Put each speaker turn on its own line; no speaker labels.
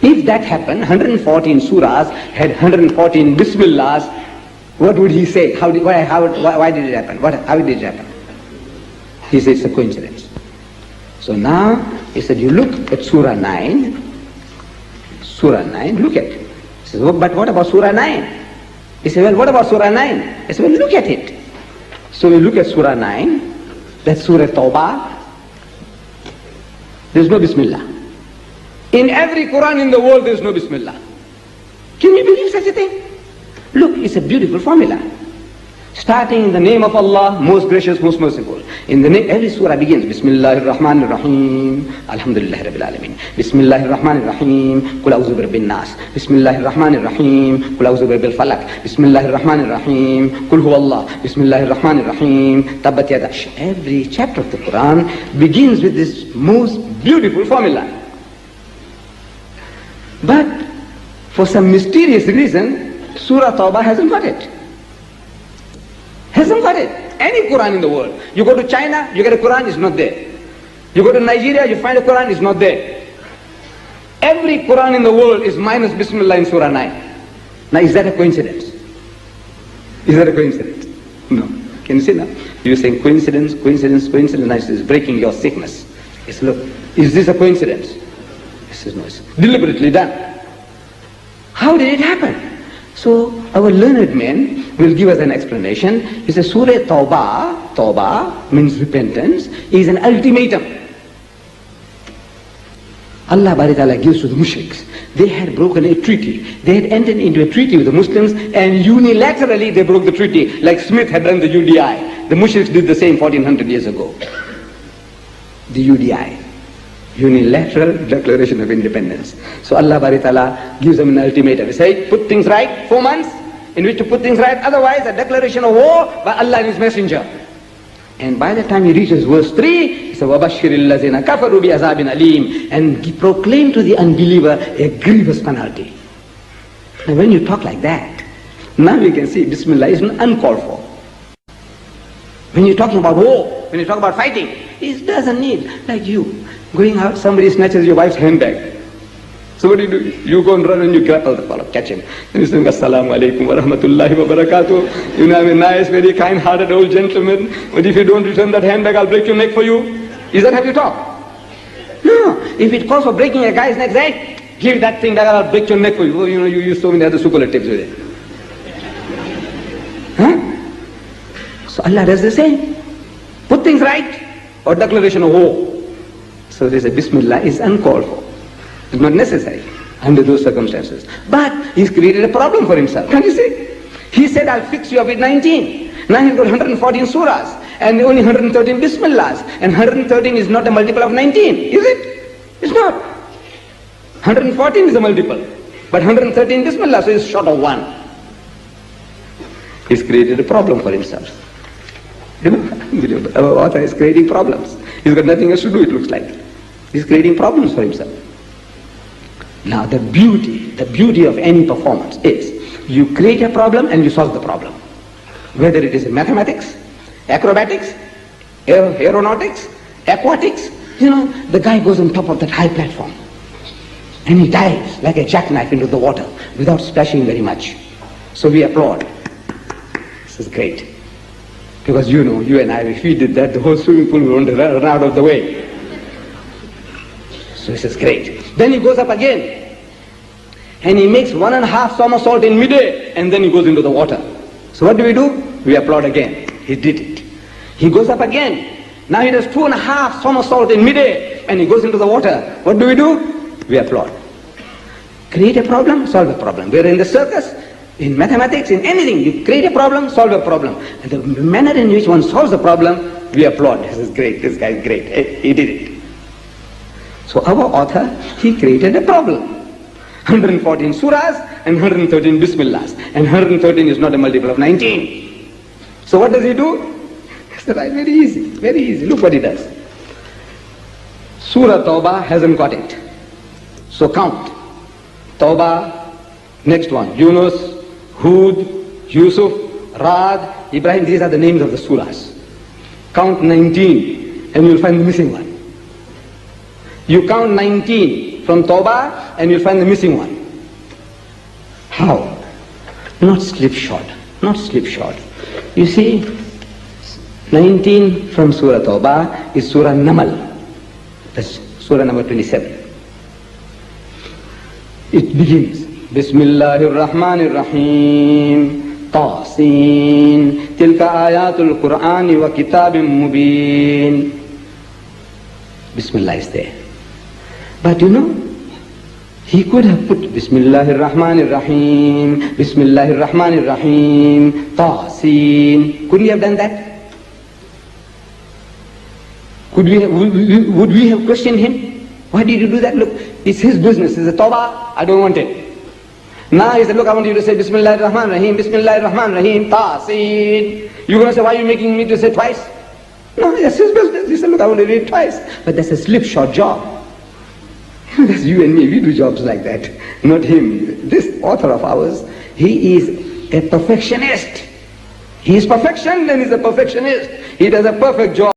If that happened, 114 surahs had 114 bismillahs, what would he say? Why did it happen? How did it happen? He says it's a coincidence. So now, he said, you look at Surah 9, look at it. He says, but what about Surah 9? He said, well, what about Surah 9? I said, well, look at it. So we look at Surah 9, that's Surah Tawbah. There's no Bismillah. In every Quran in the world, there's no Bismillah. Can you believe such a thing? Look, it's a beautiful formula. Starting in the name of Allah, most gracious, most merciful. In the name, every surah begins, Bismillahir-Rahmanir-Rahim, Alhamdulillah Rabbil Alameen. Bismillahir-Rahmanir-Rahim, Qul a'udhu birabbin nas. Bismillahir-Rahmanir-Rahim, Qul a'udhu birabbil falaq. Bismillahir-Rahmanir-Rahim, Qul huwallah. Bismillahir-Rahmanir-Rahim, Tabbat yada. Every chapter of the Quran begins with this most beautiful formula. But for some mysterious reason, Surah Tawbah hasn't got it. Hasn't got it. Any Quran in the world. You go to China, you get a Quran, it's not there. You go to Nigeria, you find a Quran, it's not there. Every Quran in the world is minus Bismillah in Surah 9. Now is that a coincidence? Is that a coincidence? No. Can you see now? You're saying coincidence, coincidence, coincidence. Now it's breaking your sickness. It's look, is this a coincidence? He says no, it's deliberately done. How did it happen? So our learned men will give us an explanation. He says Surah Tawbah means repentance, is an ultimatum. Allah Ta'ala gives to the mushriks. They had broken a treaty. They had entered into a treaty with the Muslims and unilaterally they broke the treaty, like Smith had done the UDI. The mushriks did the same 1400 years ago. The UDI. Unilateral Declaration of Independence. So Allah Ta'ala gives them an ultimatum. He says, put things right, 4 months in which to put things right, otherwise a declaration of war by Allah and His Messenger. And by the time he reaches verse 3, he says, وَبَشِّرِ الَّذِينَ كَفَرُوا بِعَذَابٍ أَلِيمٍ, and he proclaimed to the unbeliever a grievous penalty. And when you talk like that, now you can see Bismillah is uncalled for. When you're talking about war, when you talk about fighting, it doesn't need, like you. Going out, somebody snatches your wife's handbag. So what do? You go and run and you grapple the fellow, catch him. And you say, Assalamu alaikum wa rahmatullahi wa barakatuh. You know, I'm a nice, very kind-hearted old gentleman. But if you don't return that handbag, I'll break your neck for you. Is that how you talk? No. If it calls for breaking a guy's neck, say, give that thing back, I'll break your neck for you. Oh, you know, you use so many other superlatives with it. Huh? So Allah does the same. Put things right, or declaration of war. So they say Bismillah is uncalled for. It's not necessary under those circumstances. But he's created a problem for himself. Can't you see? He said, I'll fix you up with 19. Now he's got 114 surahs and only 113 Bismillahs. And 113 is not a multiple of 19, is it? It's not. 114 is a multiple. But 113 Bismillah, so he's short of 1. He's created a problem for himself. You know, our author is creating problems. He's got nothing else to do, it looks like. He's creating problems for himself. Now the beauty of any performance is, you create a problem and you solve the problem. Whether it is in mathematics, acrobatics, aeronautics, aquatics, you know, the guy goes on top of that high platform and he dives like a jackknife into the water without splashing very much. So we applaud. This is great. Because you know, you and I, if we did that, the whole swimming pool would run out of the way. So this is great. Then he goes up again. And he makes 1.5 somersault in midair. And then he goes into the water. So what do? We applaud again. He did it. He goes up again. Now he does 2.5 somersault in midair. And he goes into the water. What do? We applaud. Create a problem, solve a problem. We're in the circus. In mathematics, in anything, you create a problem, solve a problem. And the manner in which one solves the problem, we applaud. This is great, this guy is great, he did it. So our author, he created a problem. 114 surahs and 113 bismillahs. And 113 is not a multiple of 19. So what does he do? He said, very easy, very easy. Look what he does. Surah Tawbah hasn't got it. So count. Tawbah, next one, Yunus, Hud, Yusuf, Rad, Ibrahim, these are the names of the surahs. Count 19 and you'll find the missing one. You count 19 from Tawbah, and you'll find the missing one. How? Not slipshod. Not slipshod. You see, 19 from Surah Tawbah is Surah Namal. That's Surah number 27. It begins, Bismillahir Rahmanir Rahim, Tasin, Tilka Ayatul Qur'ani wa Kitabim Mubin. Bismillah is there. But you know, he could have put Bismillahir Rahmanir Rahim, Bismillahir Rahmanir Rahim, Tasin. Couldn't he have done that? Would we have questioned him? Why did you do that? Look, it's his business. It's a tawbah. I don't want it. Now he said, look, I want you to say Bismillahir Rahmanir Rahim, Bismillahir Rahmanir Rahim, Tasin. You're going to say, why are you making me to say twice? No, that's his business. He said, look, I want to read twice. But that's a slipshod job. That's you and me. We do jobs like that. Not him. This author of ours, he is a perfectionist. He is perfection and he's a perfectionist. He does a perfect job.